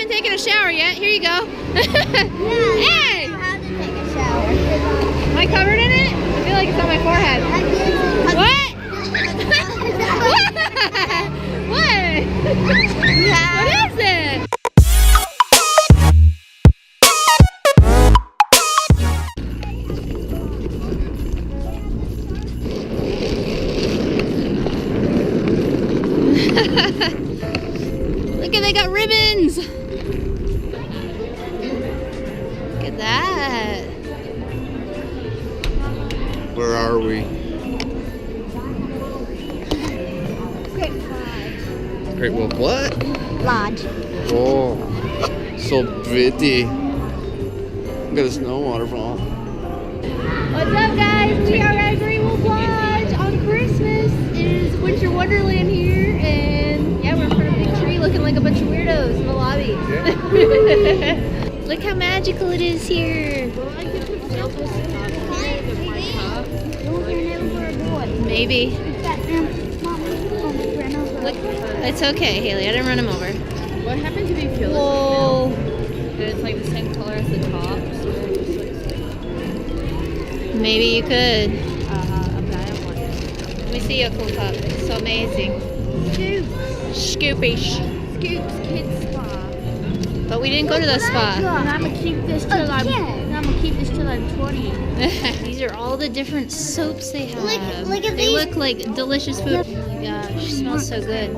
haven't taken a shower yet. Here you go. Yeah, Hey! I know how to take a shower. Am I covered in it? I feel like it's on my forehead. What? What? What is it? Look at, they got ribbons. Look at that. Where are we? Great Wolf what? Lodge. Oh, so pretty. Look at the snow waterfall. What's up, guys? We are at Great Wolf Lodge on Christmas. It is Winter Wonderland here, and yeah, we're in front of a big tree looking like a bunch of weirdos in the lobby. Yeah. Look how magical it is here. Maybe. Look, it's okay, Hailey. I didn't run him over. What happens if you feel Whoa. that it's like the same color as the top? So Maybe you could. I'm dying of one. Let me see your cool cup. It's so amazing. Scoopy. Scoops Kids Spa. But we didn't go to the spa. And I'm gonna keep this till I'm 20. These are all the different soaps they have. Look at they these. look like delicious food. Oh my gosh, it smells so good.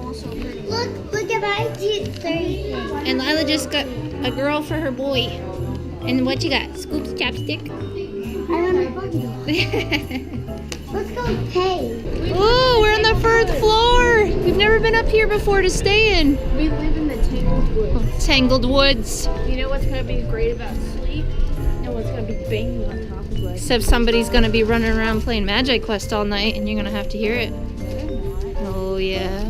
Look at that. 30. And Lyla just got a girl for her boy. And what you got? Scoops chapstick? I don't know. Let's go pay. Oh, we're on the 4th floor. We've never been up here before to stay in. We live in the Tangled Woods. Tangled Woods. You know what's gonna be great about sleep? No one's gonna be banging on top of us. Except somebody's gonna be running around playing Magic Quest all night and you're gonna have to hear it. Oh yeah.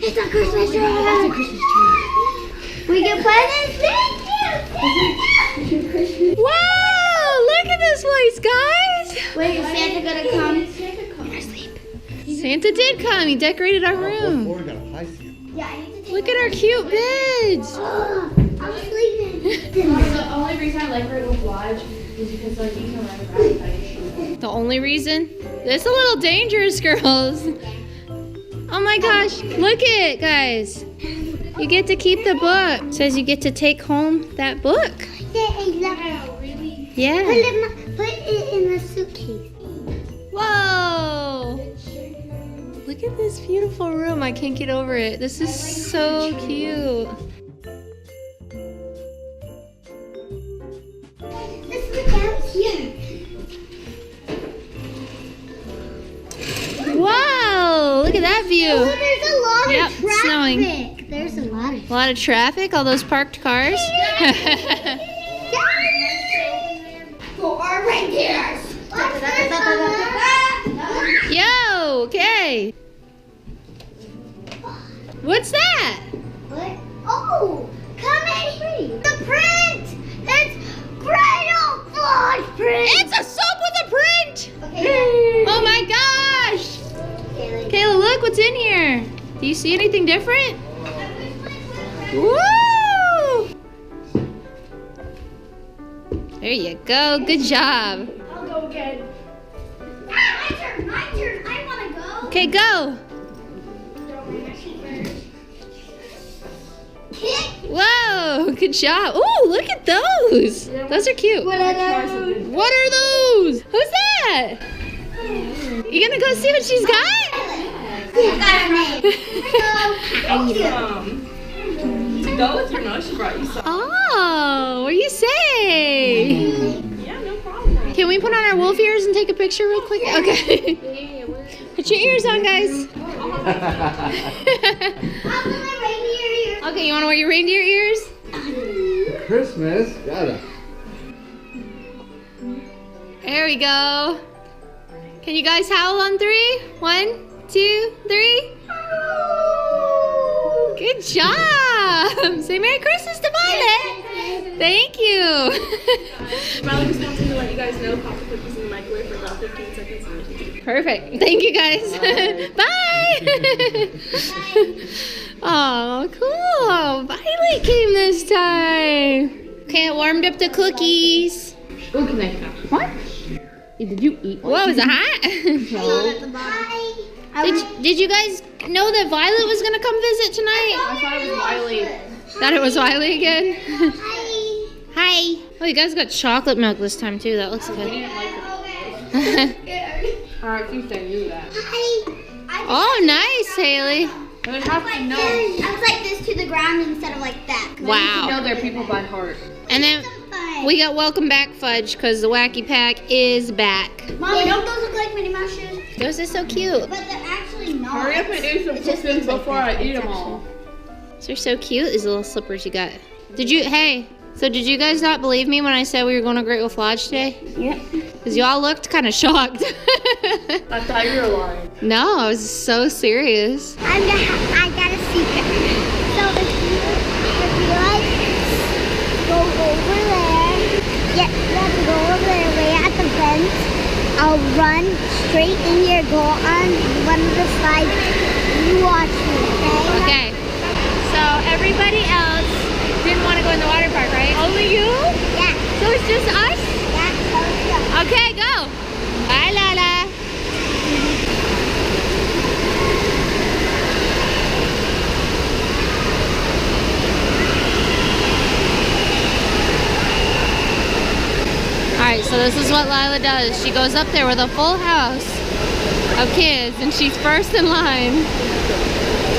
It's a Christmas tree. We can play this. Wow, look at this place, guys. Wait, is Santa gonna come? Santa did come. He decorated our room. We got a high seat. Yeah, I need to Look at our cute beds. I'm sleeping. The only reason I like Great Wolf Lodge is because like you can ride a rabbit bike. The only reason? It's a little dangerous, girls. Oh my gosh, look at it, guys. You get to keep the book. It says you get to take home that book. Yeah, exactly. Yeah. Put it in the suitcase. Whoa. Look at this beautiful room. I can't get over it. This is so cute. Let's look out here. Wow, look at that view. Oh, there's a lot Yep, of traffic. snowing. There's a lot of A lot of traffic, all those parked cars. For our reindeers. Yo, okay. What's that? What? Oh, come in here. The print. It's Great Old Lodge print. It's a soap with a print. Okay. Oh my gosh. Kayla, look what's in here. Do you see anything different? Woo! There you go. Good job. I'll go again. My turn. My turn. I want to go. Okay, go. Whoa, good job. Ooh, look at those. Those are cute. What are those? What are those? Who's that? You gonna go see what she's got? Those or no? She brought you some. Oh, what do you say? Yeah, no problem. Can we put on our wolf ears and take a picture real quick? Okay. Put your ears on, guys. Okay, you want to wear your reindeer ears? Christmas, gotta. There we go. Can you guys howl on 3? 1, 2, 3. Good job. Say Merry Christmas to Violet. Thank you. Riley just wanted to let you guys know Papa put these in the microwave for about 15 seconds left. Perfect. Thank you guys. Bye. Oh, cool. Violet came this time. Okay, I warmed up the cookies. Oh, can I have one? Did you eat one? Whoa, is it hot? Did you guys know that Violet was gonna come visit tonight? I thought it was Wiley. Thought it was Wiley again? Hi. Hi. Oh, you guys got chocolate milk this time too. That looks We good. didn't like it. Alright, at least I knew that. Oh, nice, Hailey. I would have to know. I was like this to the ground instead of like that. I Wow. know their people by heart. And then we got welcome back fudge because the Wacky Pack is back. Mommy, don't those look like Minnie Mouse shoes? Those are so cute. But they're actually not. Hurry up and eat some cookies before I eat them all. These are so cute, these little slippers you got. Did you guys not believe me when I said we were going to Great Wolf Lodge today? Yeah. Because y'all looked kind of shocked. I thought you were lying. No, I was so serious. I got a secret. So if you like go over there, you have to go over there right at the fence. I'll run straight in here, go on one of the slides. You watch me, okay? Okay. So everybody else didn't want to go in the water park, right? Only you? Yeah. So it's just us? Yeah, so let's go. Okay, go. Bye, Lala. Alright, so this is what Lila does. She goes up there with a full house of kids and she's first in line.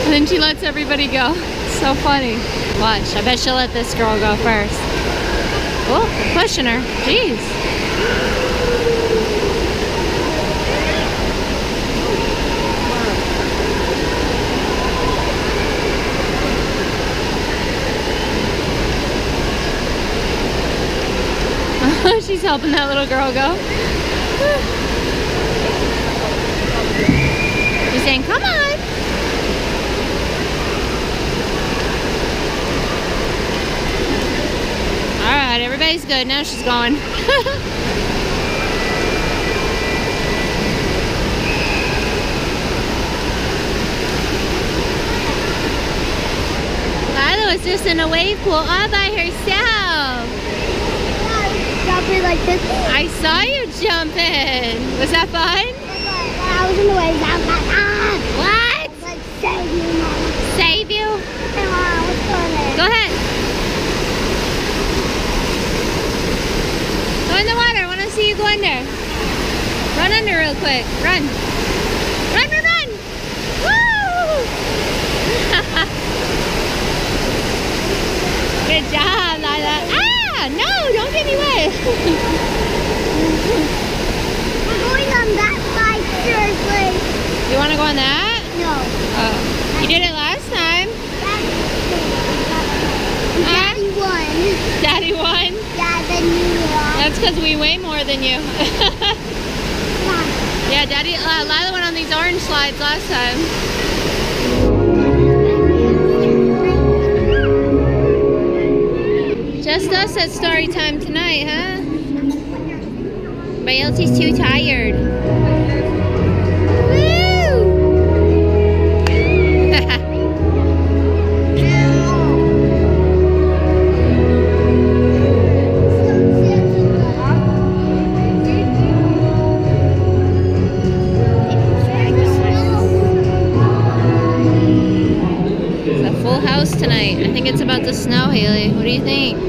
And then she lets everybody go. So funny. Watch, I bet she'll let this girl go first. Oh, pushing her. Jeez. She's helping that little girl go. She's saying, come on. All right, everybody's good. Now she's going. Lila was just in a wave pool all by herself. Jumping like this. I saw you jumping. Was that fun? I was in the waves. I was like, ah! What? Like, save me, Mom. Save you? Come on, what's going on? Go ahead. Go in the water. I want to see you go under. Run under real quick. Run. Run, run, run. Woo! Good job, Lila. Ah, no, don't get me wet. We're going on that side, seriously. You want to go on that? No. Oh. You did it last time. Daddy won. Daddy won? Yeah, then you won. That's because we weigh more than you. Come on. Yeah, Daddy, Lila went on these orange slides last time. Just us at Storytime tonight, huh? Everybody else is too tired. It's a full house tonight. I think it's about to snow, Hailey. What do you think?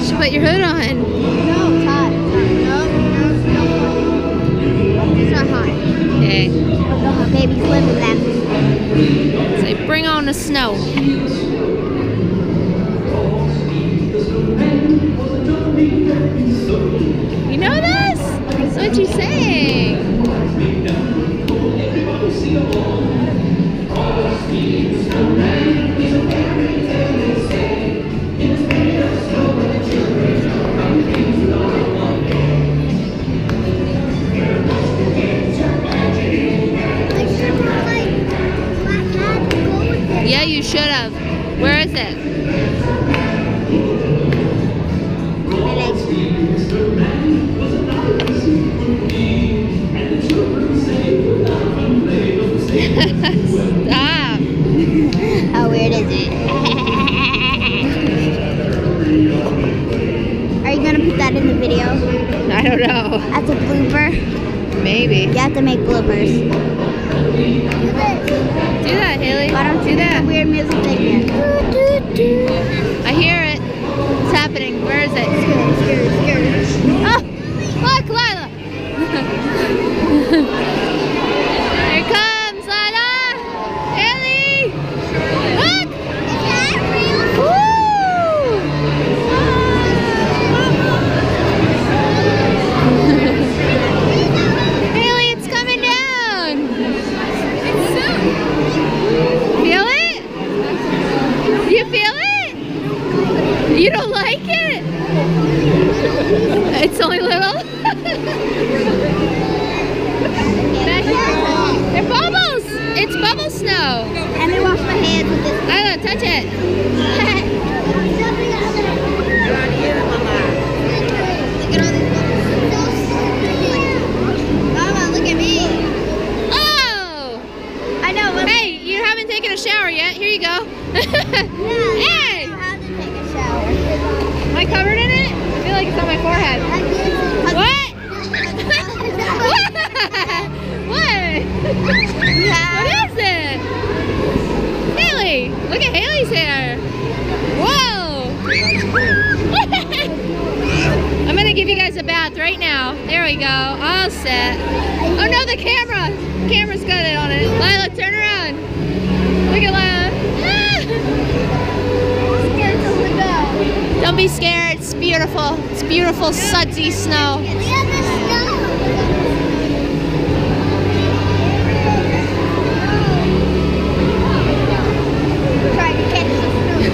Should put your hood on. No, it's hot. No. It's not hot. Okay. The hot babies live in them. Say, bring on the snow. You know this? That's what you saying. I should have like, I had to go with Where is it? Stop. How weird is it? Are you gonna put that in the video? I don't know. As a blooper? Maybe. You have to make bloopers. Do that, Hailey. Why don't you do that? Weird music thing here. I hear it. It's happening. Where is it? Scary. Oh, look, Lyla. Here comes Lyla. Hailey. Look. Woo. Hailey, it's coming down. Feel it? You feel it? You don't like it? It's only little? Back here? They're bubbles! It's bubble snow! Let me wash my hands with this. I don't touch it. Mama, look at me. Oh! I know. Hey, you haven't taken a shower yet. Here you go. Hey! I have to take a shower. Am I covered in it? I feel like it's on my forehead. What? What? What is it? Hailey! Look at Hailey's hair. Whoa! I'm gonna give you guys a bath right now. There we go. All set. Oh no, the camera! The camera's got it on it. Lyla, turn around. Look at Lyla. Scared to look up. Don't be scared. It's beautiful. It's beautiful, sudsy snow. We have the snow. Trying to catch the snow.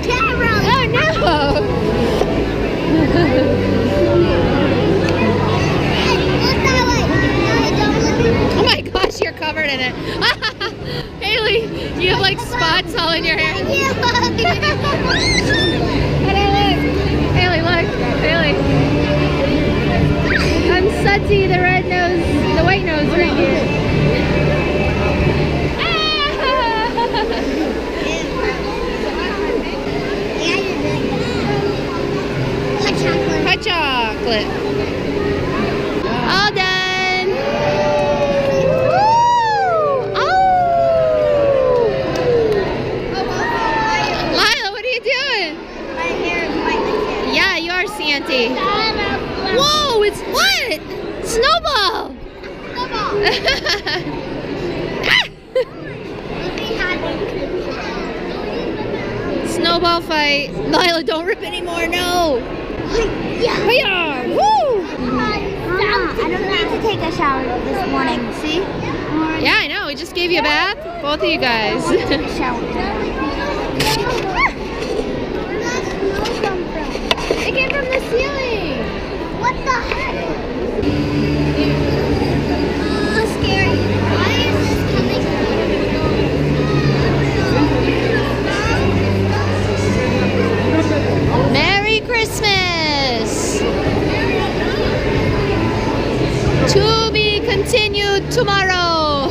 Camera. Oh no! Oh my gosh, you're covered in it. Hailey, you have like spots all in your hair. And I look. Hailey, look. Hailey. I'm sudsy, the red nose, the white nose right here. Hot chocolate. All done. Woo! Oh! Lyla, what are you doing? My hair is white like that. Yeah, you are Santy. Whoa, it's what? Snowball. Snowball fight. Lyla, don't rip anymore, no. Hiya! Woo! Mama, I don't need to take a shower this morning, see? Yeah, I know. We just gave you a bath. Both of you guys. Shower. It came from the ceiling. What the heck? So scary. Why is this coming from? Merry Christmas! To be continued tomorrow.